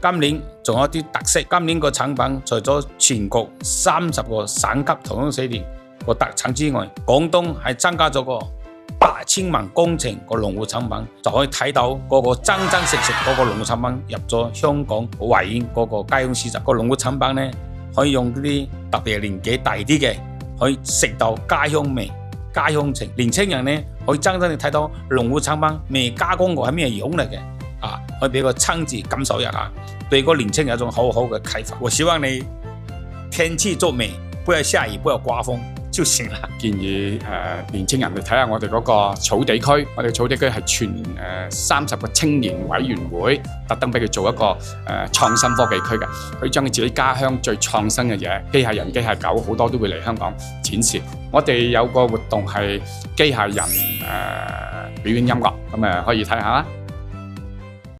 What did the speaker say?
今年仲有啲特色，今年個產品除咗全國30個省級同樣4年個特產之外，廣東係增加咗個8000萬工程個農副產品，就可以睇到嗰個真真實實嗰個農副產品入咗香港維園嗰個街坊市集。個農副產品呢，可以用啲特別係年紀大啲嘅，可以食到家鄉味、家鄉情。年輕人呢，可以真正地睇到農副產品未加工過係咩樣嚟嘅。可以俾佢親自感受一下，對個年輕人有一種好好嘅啟發。我希望你天氣作美，不要下雨，不要刮風就行啦。建議年輕人去睇下我哋嗰個草地區，我哋草地區係全30個青年委員會特登俾佢做一個創新科技區嘅，可以將佢自己家鄉最創新嘅嘢，機械人、機械狗好多都會嚟香港展示。我哋有個活動係機械人表演音樂，咁可以睇下啦。